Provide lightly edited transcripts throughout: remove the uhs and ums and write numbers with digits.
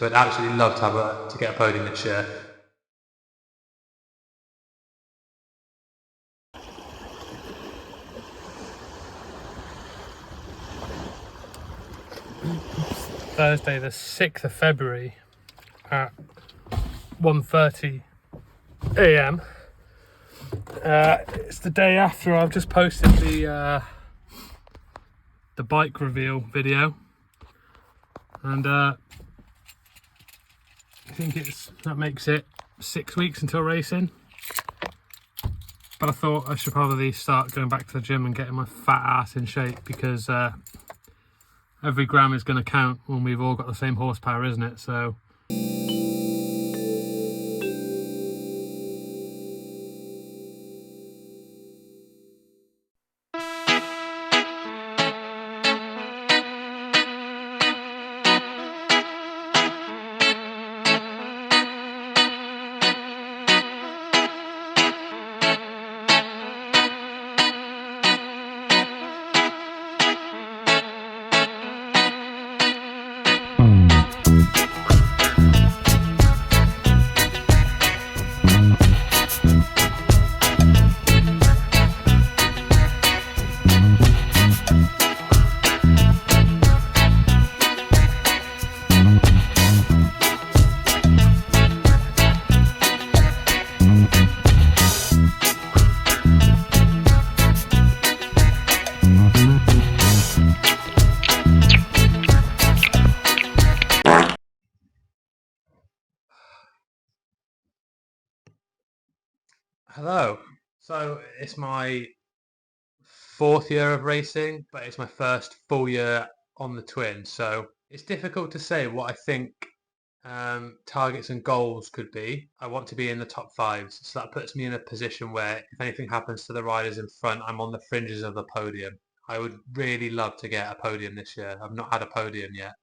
I'd absolutely love to get a podium this year. Thursday the 6th of February at 1:30 AM. It's the day after I've just posted the bike reveal video, and I think that makes it 6 weeks until racing. But I thought I should probably start going back to the gym and getting my fat ass in shape, because every gram is going to count when we've all got the same horsepower, isn't it? So hello. So it's my 4th year of racing, but it's my first full year on the twin. So it's difficult to say what I think targets and goals could be. I want to be in the top 5s, so that puts me in a position where if anything happens to the riders in front, I'm on the fringes of the podium. I would really love to get a podium this year. I've not had a podium yet.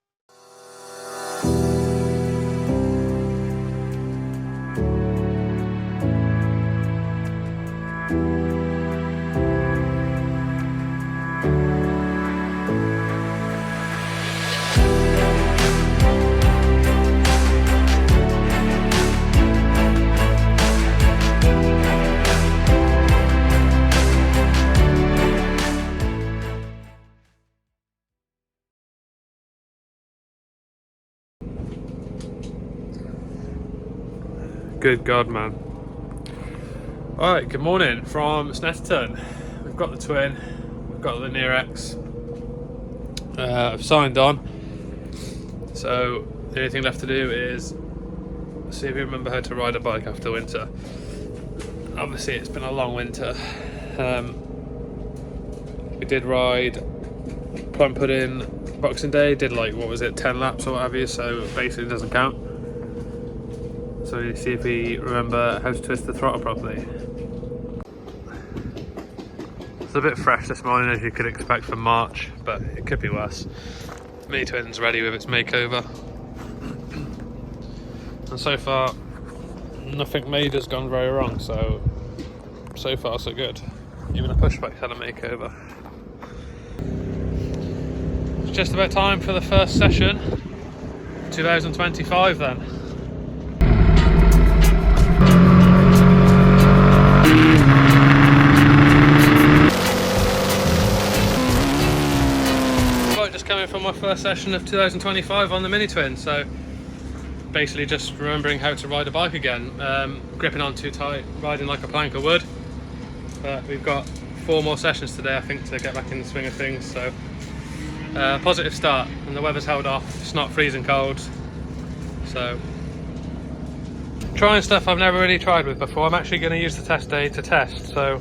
Good God, man. Alright, good morning from Snetterton. We've got the twin, we've got the Near X. I've signed on, so the only thing left to do is see if we remember how to ride a bike after winter. Obviously it's been a long winter. We did ride Plum Pudding Boxing Day, did like, what was it, 10 laps or what have you, so basically it doesn't count. So you see if we remember how to twist the throttle properly. It's a bit fresh this morning, as you could expect from March, but it could be worse. Mini Twin's ready with its makeover. And so far, nothing major has gone very wrong, so far so good. Even a pushback had a makeover. It's just about time for the first session, 2025 then. Coming from my first session of 2025 on the Mini Twin, so basically just remembering how to ride a bike again, gripping on too tight, riding like a plank of wood. But we've got 4 more sessions today, I think, to get back in the swing of things, so positive start, and the weather's held off, it's not freezing cold, so trying stuff I've never really tried with before. I'm actually going to use the test day to test, so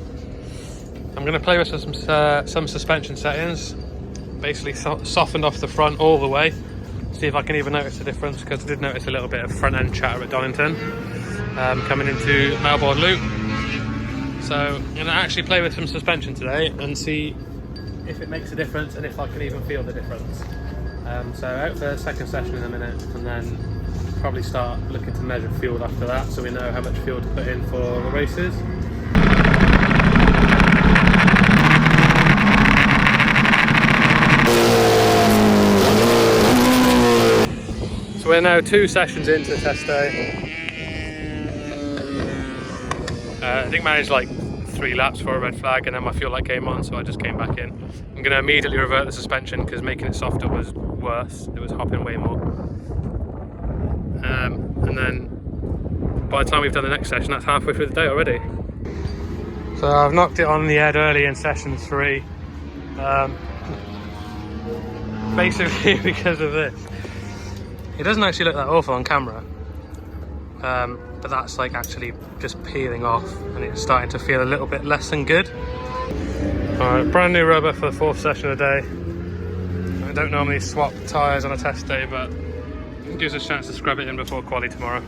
I'm going to play with some suspension settings. Basically softened off the front all the way, see if I can even notice a difference, because I did notice a little bit of front end chatter at Donington coming into Melbourne Loop. So I'm going to actually play with some suspension today and see if it makes a difference and if I can even feel the difference. So out for the second session in a minute, and then probably start looking to measure fuel after that, so we know how much fuel to put in for the races. So we're now 2 sessions into the test day. I think managed like 3 laps for a red flag, and then my fuel light came on, so I just came back in. I'm going to immediately revert the suspension because making it softer was worse. It was hopping way more. And then by the time we've done the next session, that's halfway through the day already. So I've knocked it on the head early in session 3. Basically because of this. It doesn't actually look that awful on camera. But that's like actually just peeling off, and it's starting to feel a little bit less than good. Alright, brand new rubber for the 4th session of the day. I don't normally swap tyres on a test day, but it gives us a chance to scrub it in before quali tomorrow.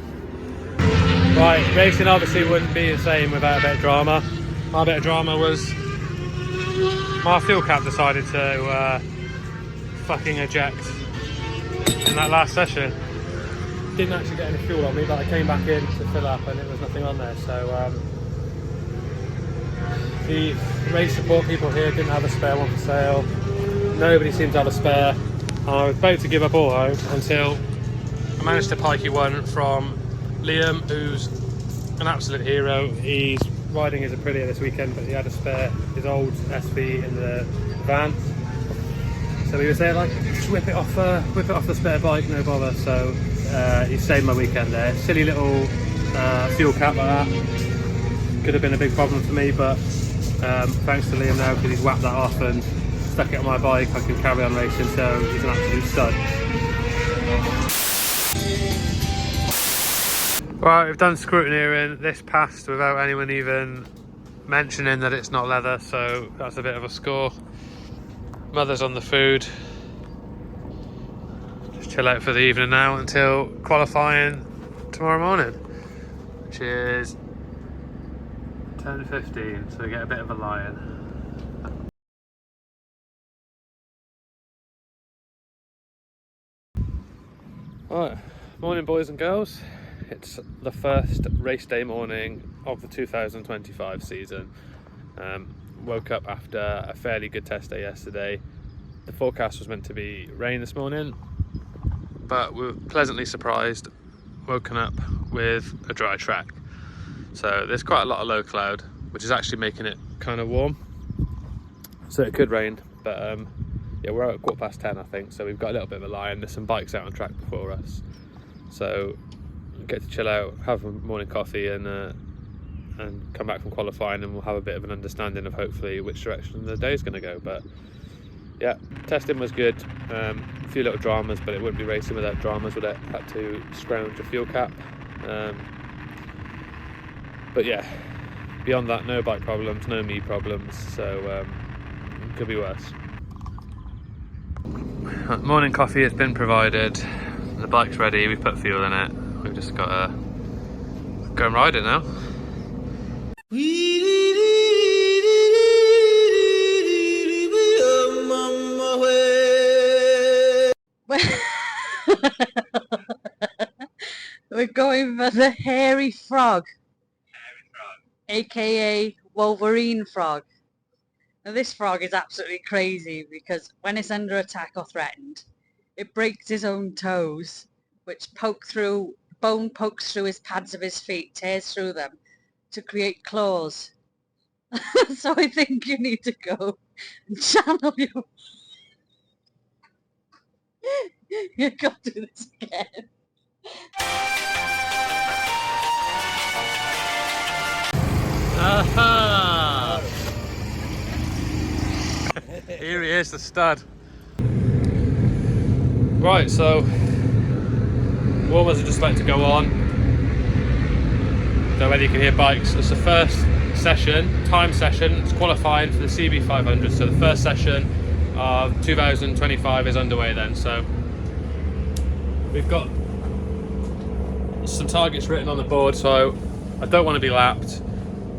Right, racing obviously wouldn't be the same without a bit of drama. My bit of drama was my fuel cap decided to fucking eject in that last session. Didn't actually get any fuel on me, but I came back in to fill up and there was nothing on there. So the race support people here didn't have a spare one for sale. Nobody seemed to have a spare. I was about to give up all hope until I managed to pike one from Liam, who's an absolute hero. He's riding his Aprilia this weekend, but he had a spare, his old SV in the van. So he was there like, just whip it off the spare bike, no bother. So he saved my weekend there. Silly little fuel cap like that. Could have been a big problem for me, but thanks to Liam now, because he's whacked that off and stuck it on my bike, I can carry on racing, so he's an absolute stud. Right, we've done scrutineering. This passed without anyone even mentioning that it's not leather, so that's a bit of a score. Mother's on the food. Just chill out for the evening now until qualifying tomorrow morning, which is 10:15, so we get a bit of a lie-in. Right, morning boys and girls. It's the first race day morning of the 2025 season. Woke up after a fairly good test day yesterday. The forecast was meant to be rain this morning, but we were pleasantly surprised, woken up with a dry track. So there's quite a lot of low cloud, which is actually making it kind of warm. So it could rain, but yeah, we're out at 10:15, I think, so we've got a little bit of a lie-in. There's some bikes out on track before us, so we'll get to chill out, have a morning coffee, and come back from qualifying, and we'll have a bit of an understanding of hopefully which direction the day is going to go. But yeah, testing was good. A few little dramas, but it wouldn't be racing without dramas. Would have had to scrounge a fuel cap. But yeah, beyond that, no bike problems, no me problems, so could be worse. Morning coffee has been provided. The bike's ready. We put fuel in it. We've just got to go and ride it now. We're going for the hairy frog, aka Wolverine frog. Now this frog is absolutely crazy because when it's under attack or threatened, it breaks his own toes, which bone pokes through his pads of his feet, tears through them to create claws. So I think you need to go and channel your... You can't do this again. Aha! Here he is, the stud. Right, so warmers are just about to go on. Don't know whether you can hear bikes. It's the first session, time session. It's qualifying for the CB500. So the first session of 2025 is underway then. So we've got some targets written on the board. So I don't want to be lapped.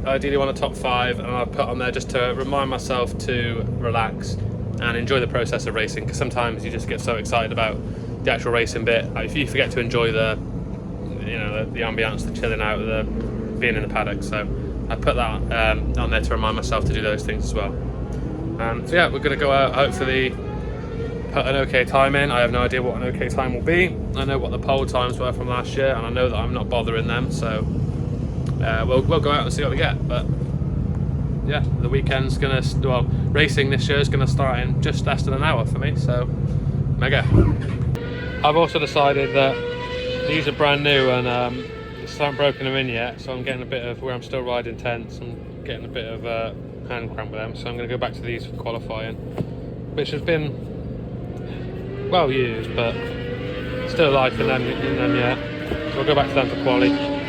I ideally want a top 5, and I'll put on there just to remind myself to relax and enjoy the process of racing, because sometimes you just get so excited about the actual racing bit, if you forget to enjoy the ambience, the chilling out, the being in the paddock. So I put that on there to remind myself to do those things as well. So yeah, we're going to go out hopefully put an okay time in. I have no idea what an okay time will be. I know what the pole times were from last year, and I know that I'm not bothering them, so we'll go out and see what we get. But yeah, the weekend's gonna, well, racing this year is gonna start in just less than an hour for me, so mega. I've also decided that these are brand new and still haven't broken them in yet, so I'm getting a bit of, where I'm still riding tents, I'm getting a bit of hand cramp with them, so I'm going to go back to these for qualifying, which has been well used, but still life in them yet, so we'll go back to them for quali.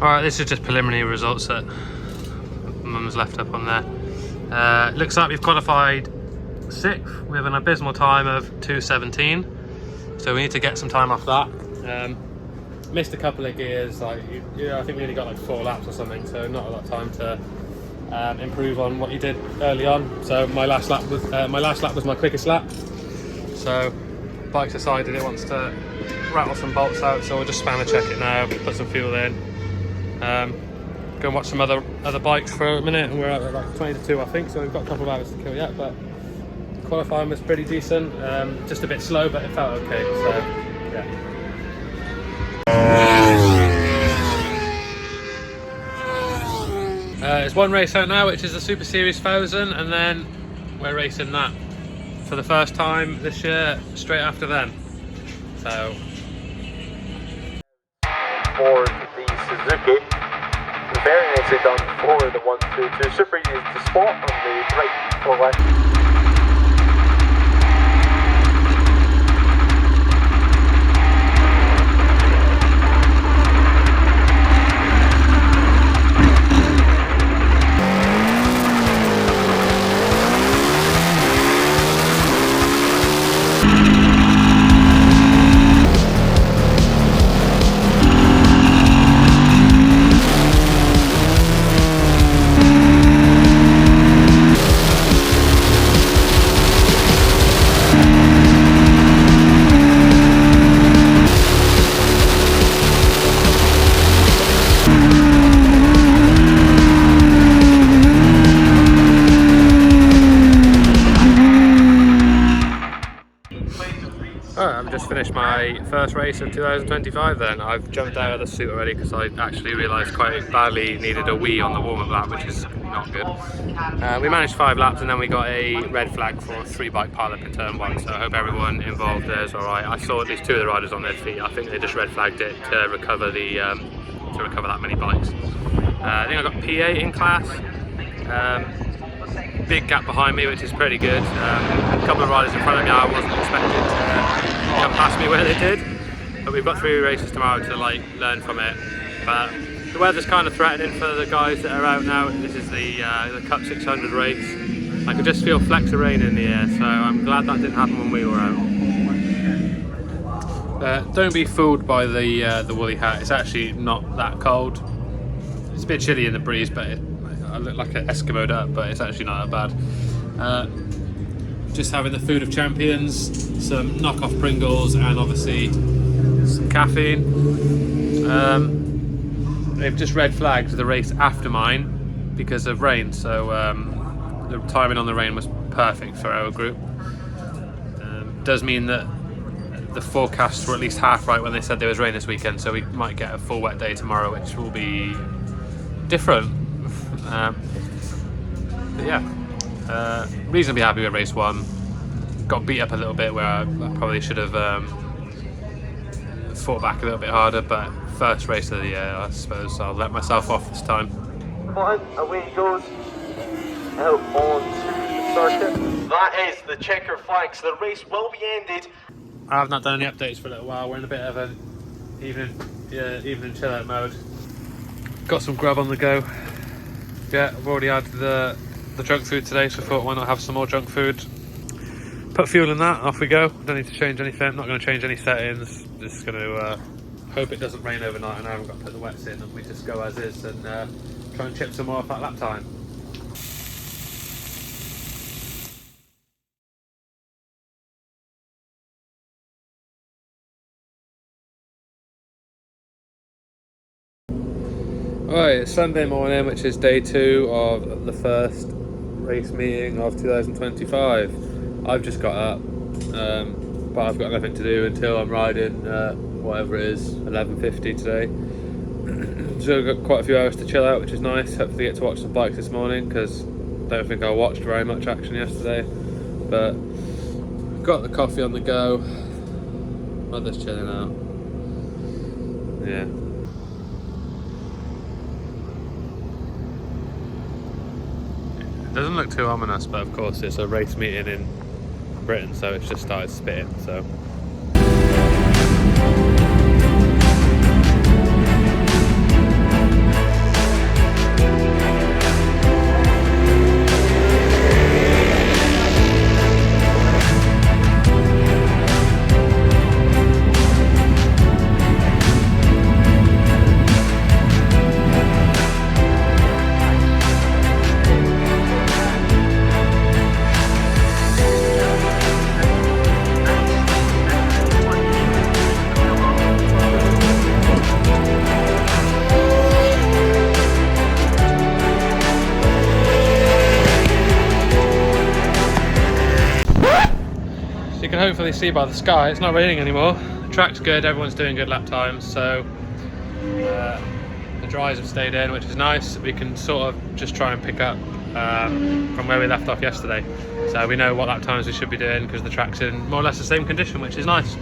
Alright, this is just preliminary results that Mum's left up on there. Looks like we've qualified 6th with an abysmal time of 2:17, so we need to get some time off that. Missed a couple of gears, like I think we only got like 4 laps or something, so not a lot of time to improve on what you did early on. So my last lap was my quickest lap. So bike's decided it wants to rattle some bolts out, so we'll just spanner check it now, put some fuel in. Go and watch some other bikes for a minute, and we're at like 20 to 2 I think, so we've got a couple of hours to kill yet, but qualifying was pretty decent, just a bit slow, but it felt okay, so yeah. There's one race out now, which is the Super Series 1000, and then we're racing that for the first time this year straight after them, so for the Suzuki. The variants are done for the 122. Super is the spot on the right or left. I've just finished my first race of 2025 then. I've jumped out of the suit already because I actually realised quite badly needed a wee on the warm-up lap, which is not good. We managed 5 laps and then we got a red flag for a 3-bike pileup in turn 1, so I hope everyone involved there is alright. I saw at least 2 of the riders on their feet. I think they just red flagged it to recover that many bikes. I think I got P8 in class. Big gap behind me, which is pretty good. A couple of riders in front of me I wasn't expected to come past me where they did, but we've got 3 races tomorrow to like learn from it. But the weather's kind of threatening for the guys that are out now. This is the Cup 600 race. I could just feel flecks of rain in the air, so I'm glad that didn't happen when we were out. Don't be fooled by the woolly hat. It's actually not that cold. It's a bit chilly in the breeze, but I look like an Eskimo'd up, but it's actually not that bad. Just having the food of champions, some knockoff Pringles, and obviously some caffeine. They've just red flagged the race after mine because of rain, so the timing on the rain was perfect for our group. Does mean that the forecasts were at least half right when they said there was rain this weekend, so we might get a full wet day tomorrow, which will be different. But yeah, reasonably happy with race 1. got beat up a little bit where I probably should have fought back a little bit harder, but first race of the year, I suppose I'll let myself off this time. On, away he goes. Out on to the circuit. That is the checker flag, so the race will be ended. I have not done any updates for a little while. We're in a bit of an evening chill out mode. Got some grub on the go. Yeah, I've already had the junk food today, so I thought why not have some more junk food. Put fuel in that, off we go. Don't need to change anything. I'm not going to change any settings. Just going to hope it doesn't rain overnight and I haven't got to put the wets in, and we just go as is and try and chip some more off that lap time. Alright, it's Sunday morning, which is day 2 of the first race meeting of 2025. I've just got up, but I've got nothing to do until I'm riding whatever it is, 11:50 today. So I've got quite a few hours to chill out, which is nice. Hopefully get to watch some bikes this morning, because I don't think I watched very much action yesterday. But got the coffee on the go. Mother's chilling out. Yeah. It doesn't look too ominous, but of course it's a race meeting in Britain, so it's just started spitting, so. You can hopefully see by the sky it's not raining anymore. The track's good, everyone's doing good lap times, so the dries have stayed in, which is nice. We can sort of just try and pick up from where we left off yesterday, so we know what lap times we should be doing because the track's in more or less the same condition, which is nice.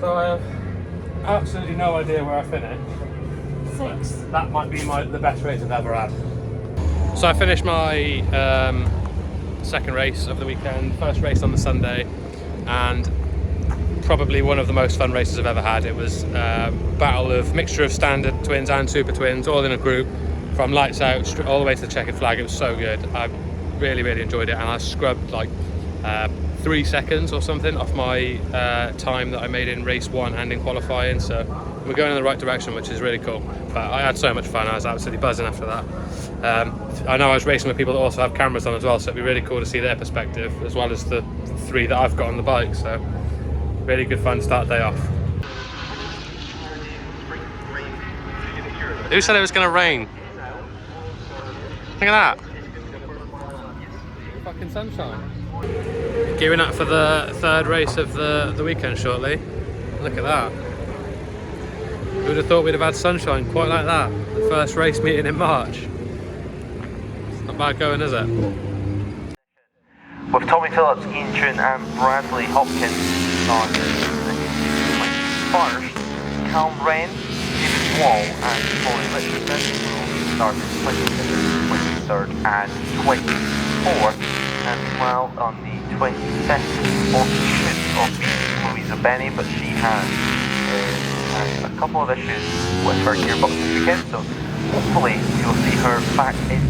So I have absolutely no idea where I finished. 6. That might be the best race I've ever had. So I finished my second race of the weekend, first race on the Sunday, and probably one of the most fun races I've ever had. It was a battle of mixture of standard twins and super twins, all in a group, from lights out all the way to the checkered flag. It was so good. I really enjoyed it, and I scrubbed like 3 seconds or something off my time that I made in race 1 and in qualifying, so we're going in the right direction, which is really cool. But I had so much fun. I was absolutely buzzing after that. I know I was racing with people that also have cameras on as well, so it'd be really cool to see their perspective as well as the 3 that I've got on the bike. So really good fun start day off. Who said it was going to rain? Look at that. Fucking sunshine. Gearing up for the third race of the weekend shortly. Look at that. Who would have thought we'd have had sunshine quite like that? The first race meeting in March. It's not bad going, is it? With Tommy Phillips, Ian Chun and Bradley Hopkins on first, Calm Rain, David Wall and Pauline Richardson will start 23rd and 24th, and well on the 22nd of Louisa Benny, but she has a couple of issues with her gearbox this weekend, so hopefully you'll see her back in.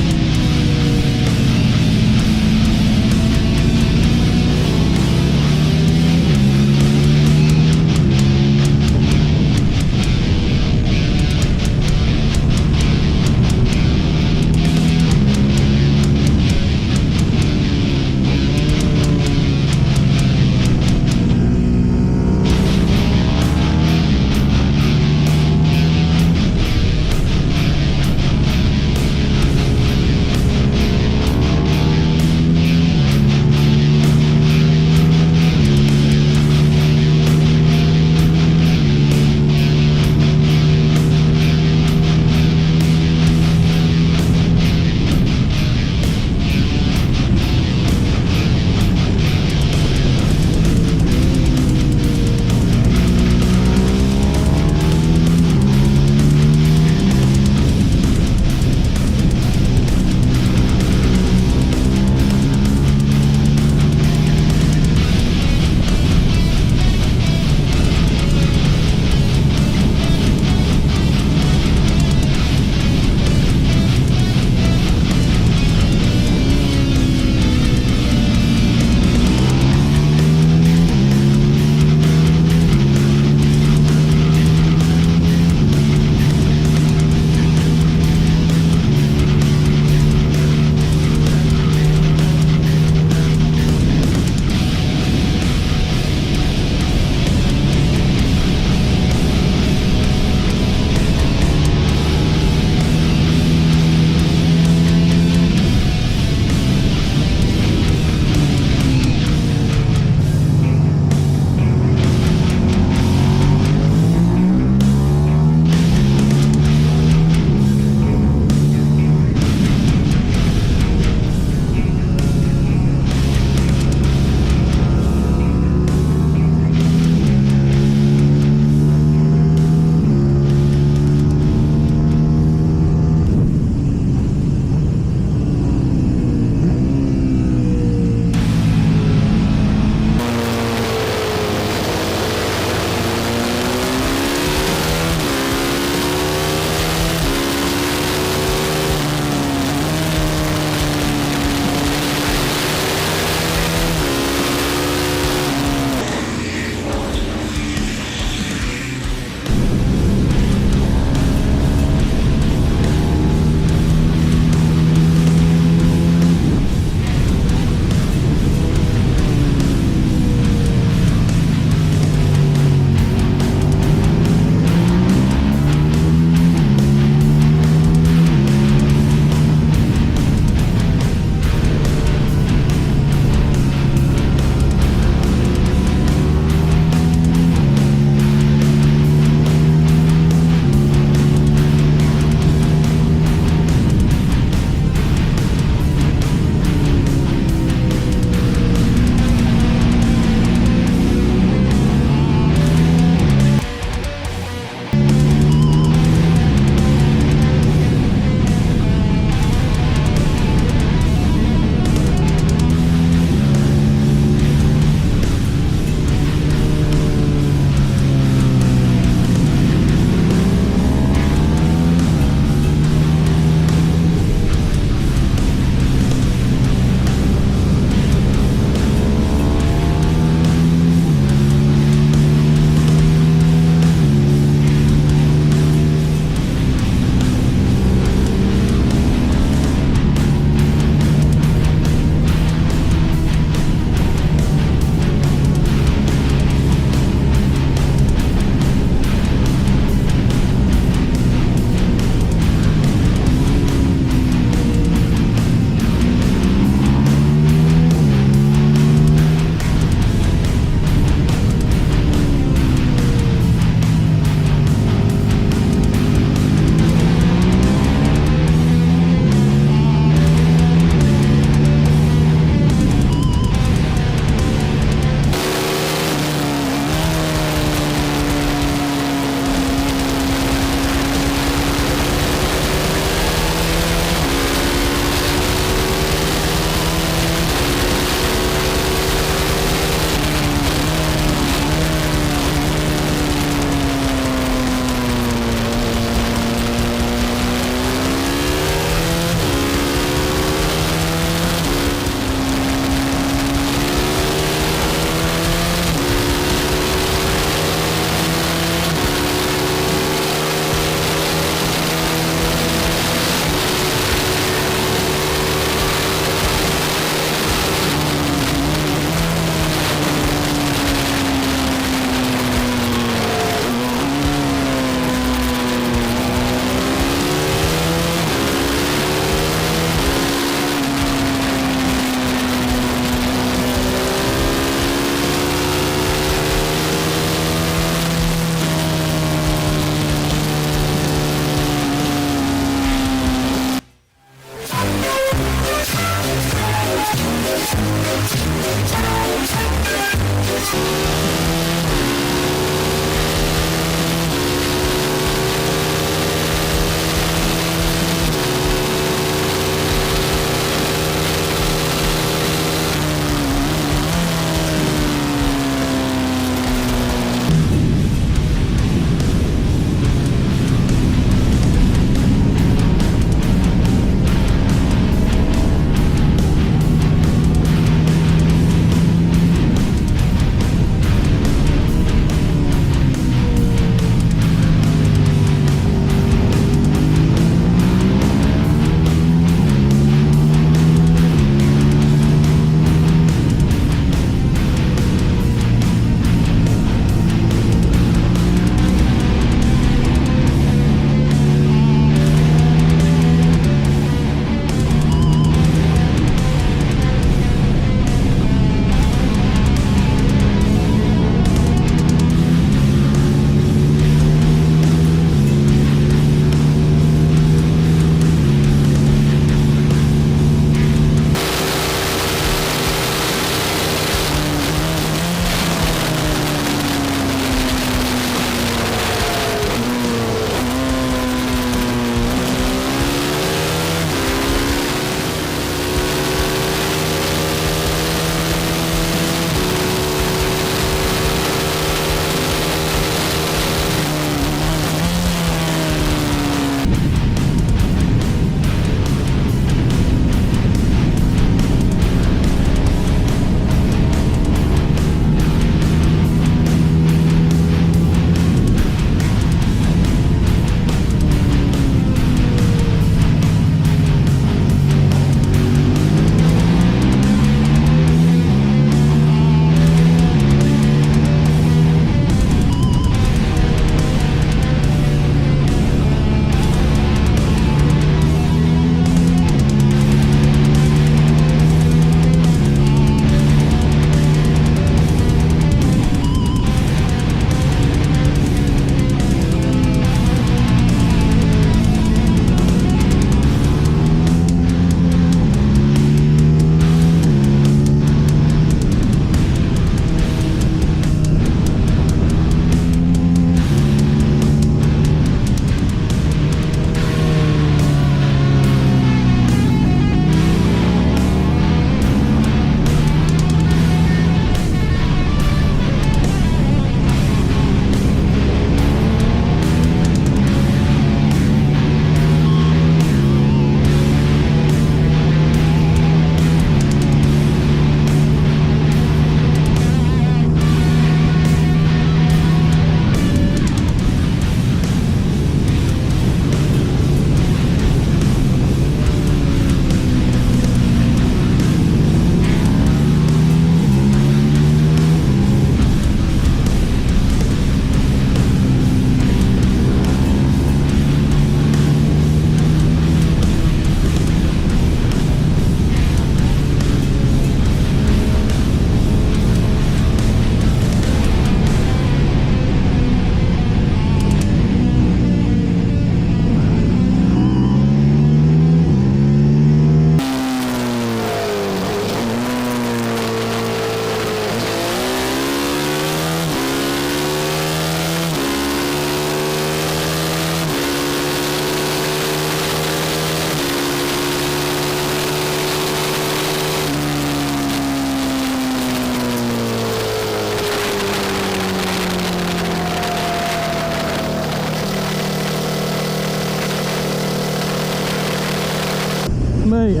mate.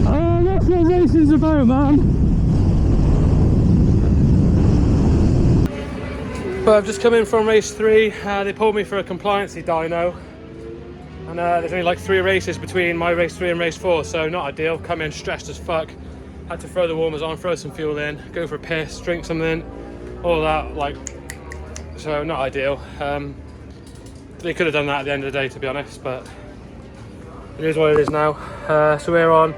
Oh, that's what racing's about, man. But I've just come in from race 3. They pulled me for a compliancy dyno. And there's only like 3 races between my race 3 and race 4, so not ideal. Come in stressed as fuck. Had to throw the warmers on, throw some fuel in, go for a piss, drink something, all that, like, so not ideal. They could have done that at the end of the day, to be honest, but it is what it is now. So we're on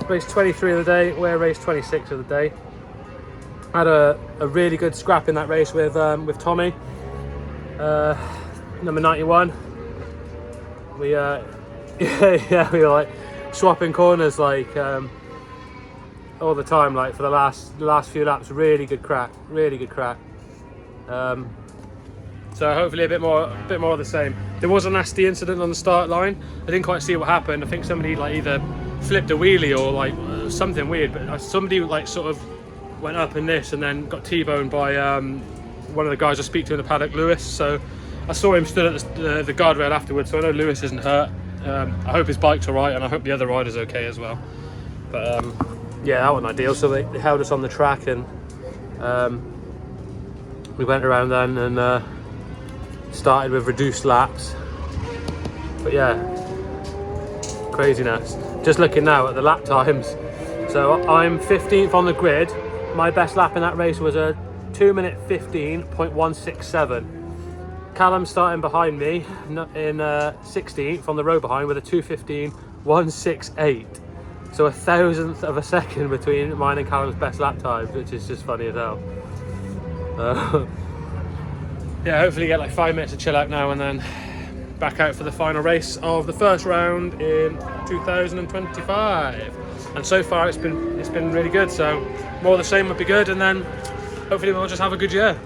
race 23 of the day, we're race 26 of the day. Had a really good scrap in that race with Tommy, number 91. We yeah, we were like swapping corners like all the time, like for the last few laps. Really good crack. So hopefully a bit more of the same. There was a nasty incident on the start line. I didn't quite see what happened. I think somebody like either flipped a wheelie or like something weird, but somebody like sort of went up in this and then got T-boned by one of the guys I speak to in the paddock, Lewis. So I saw him stood at the guardrail afterwards, so I know Lewis isn't hurt. I hope his bike's alright, and I hope the other rider's okay as well. But yeah, that wasn't ideal. So they held us on the track, and we went around then and started with reduced laps. But yeah, craziness. Just looking now at the lap times. So I'm 15th on the grid. My best lap in that race was a 2 minute 15.167. Callum starting behind me in 16th on the row behind with a 2:15.168. So 1,000th of a second between mine and Callum's best lap times, which is just funny as hell. Yeah, hopefully get like 5 minutes to chill out now and then back out for the final race of the first round in 2025. And so far it's been really good, so more of the same would be good, and then hopefully we'll just have a good year.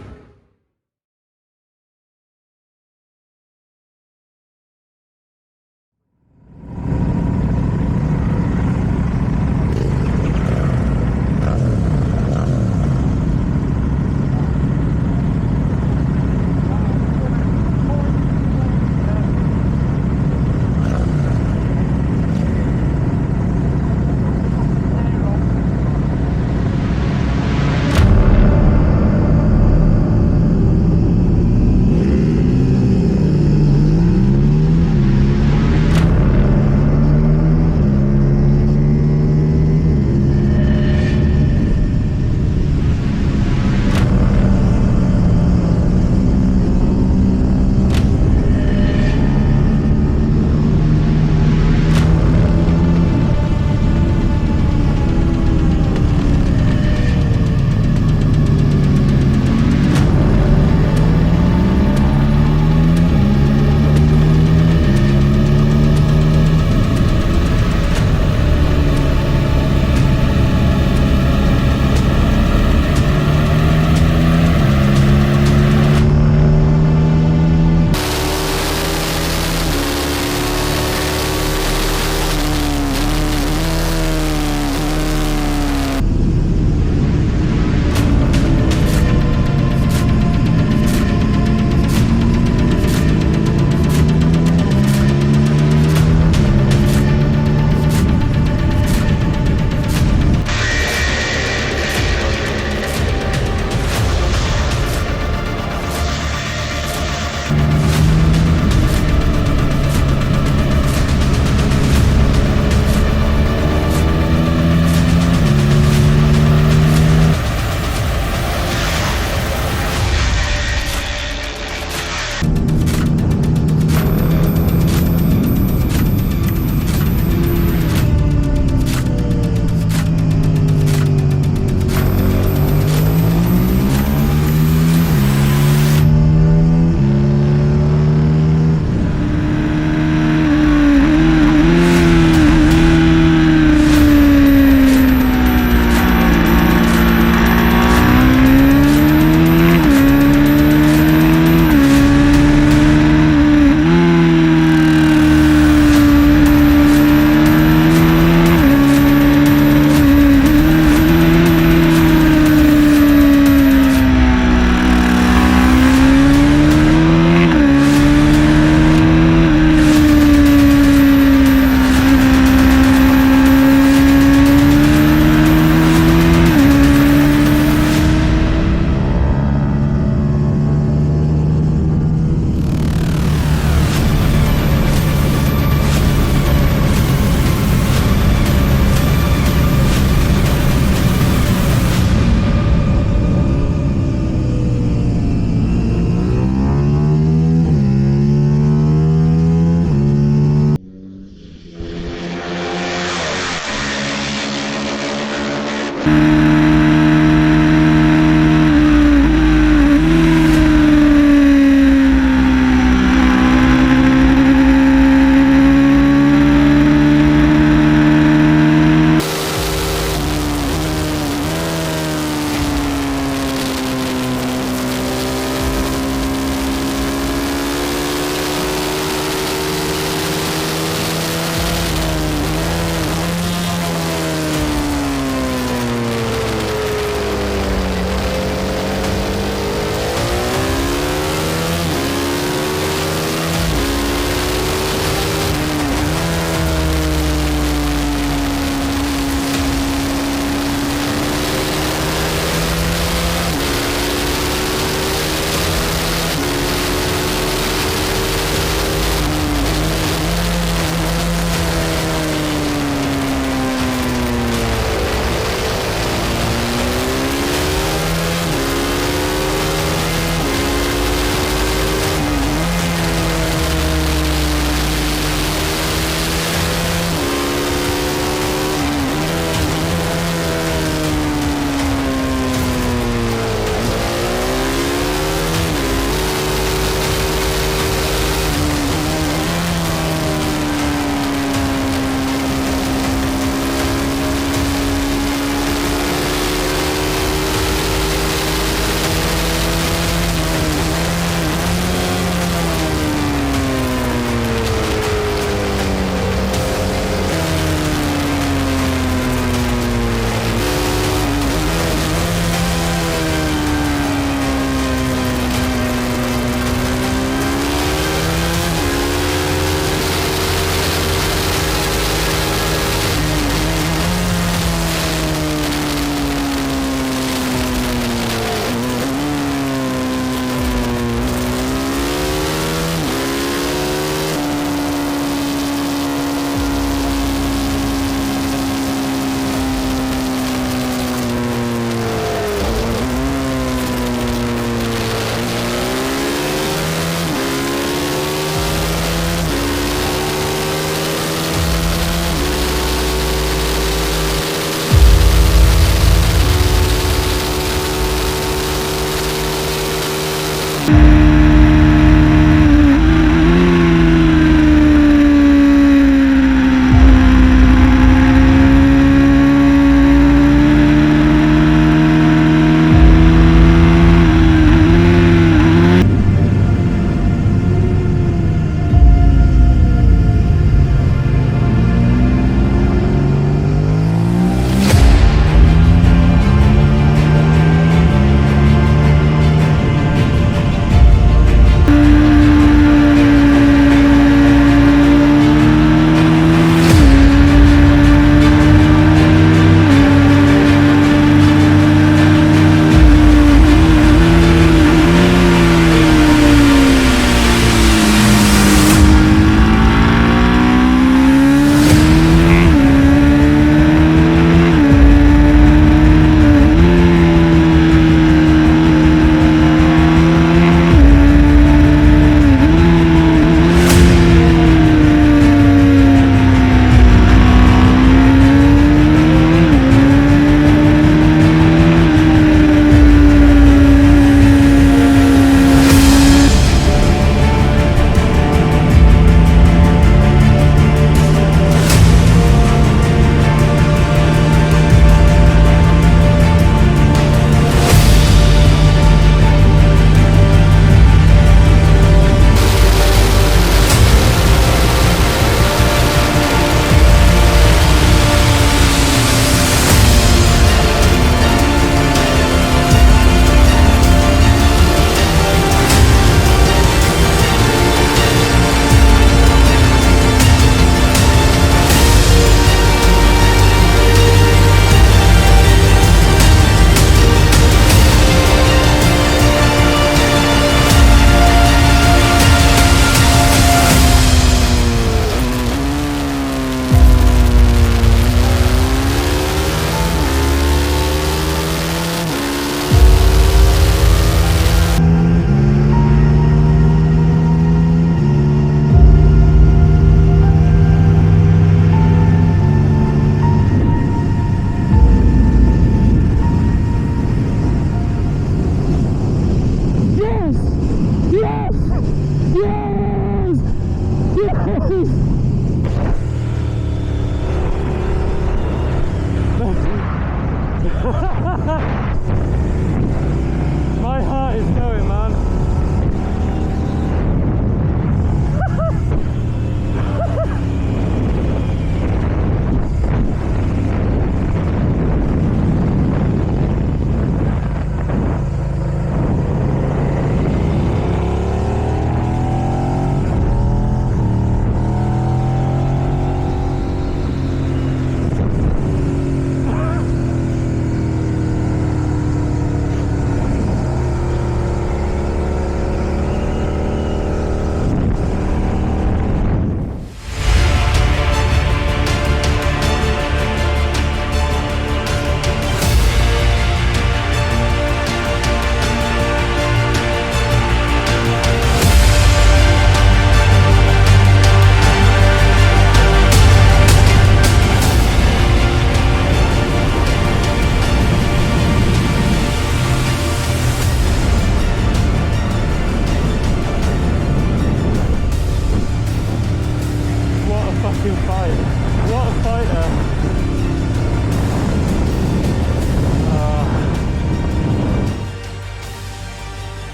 What a fighter.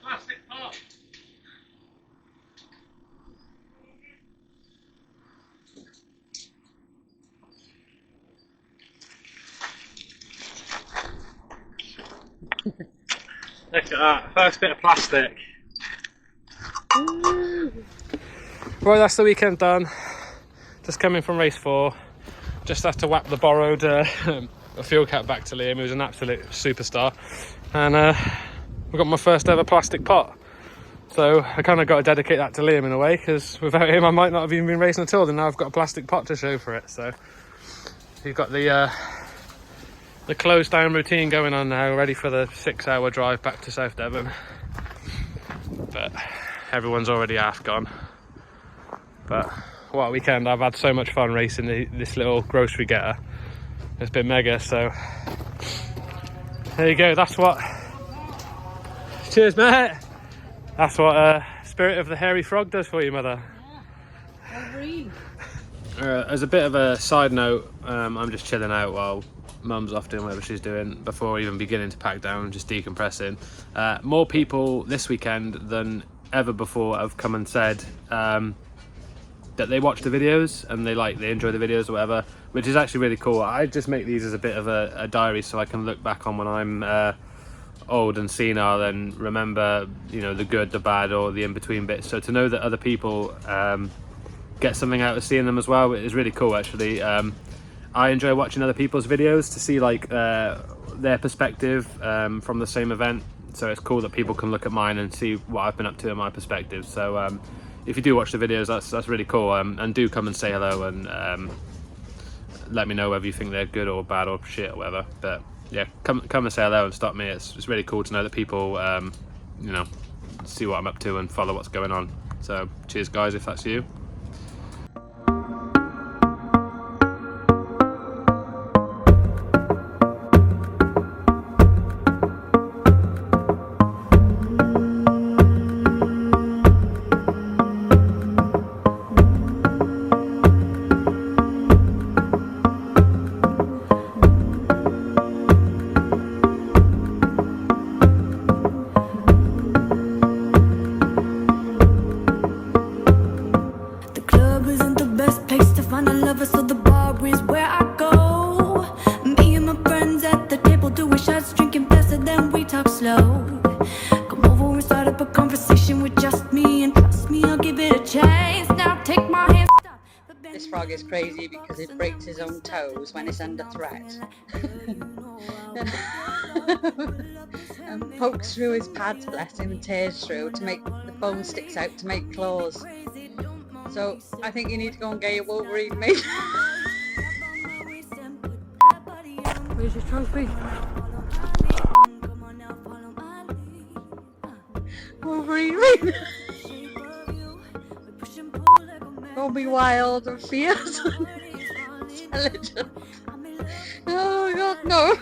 Plastic pot. Look at that, first bit of plastic. Right, that's the weekend done. Just coming from race 4. Just have to whap the borrowed a fuel cap back to Liam, who's an absolute superstar. And I've got my first ever plastic pot. So I kind of got to dedicate that to Liam in a way, because without him I might not have even been racing at all, and now I've got a plastic pot to show for it. So you've got the closed down routine going on now, ready for the 6-hour drive back to South Devon. But everyone's already half gone. But what a weekend. I've had so much fun racing this little grocery getter. It's been mega. So there you go, that's what, cheers mate, that's what Spirit of the Hairy Frog does for you, mother. As a bit of a side note, I'm just chilling out while Mum's off doing whatever she's doing before even beginning to pack down, just decompressing. More people this weekend than ever before have come and said that they watch the videos and they enjoy the videos or whatever, which is actually really cool. I just make these as a bit of a diary so I can look back on when I'm old and senile and remember, you know, the good, the bad, or the in-between bits. So to know that other people get something out of seeing them as well is really cool, actually. I enjoy watching other people's videos to see like their perspective from the same event. So it's cool that people can look at mine and see what I've been up to in my perspective. So if you do watch the videos, that's really cool. And do come and say hello and let me know whether you think they're good or bad or shit or whatever. But yeah, come and say hello and stop me. It's really cool to know that people you know, see what I'm up to and follow what's going on. So cheers guys, if that's you. This frog is crazy because it breaks his own toes when it's under threat. And pokes through his pads, bless him, and tears through to make the bone sticks out to make claws. So I think you need to go and get your Wolverine, mate. Where's your trophy? Wolverine! Don't be wild and fierce and intelligent. Oh god, no!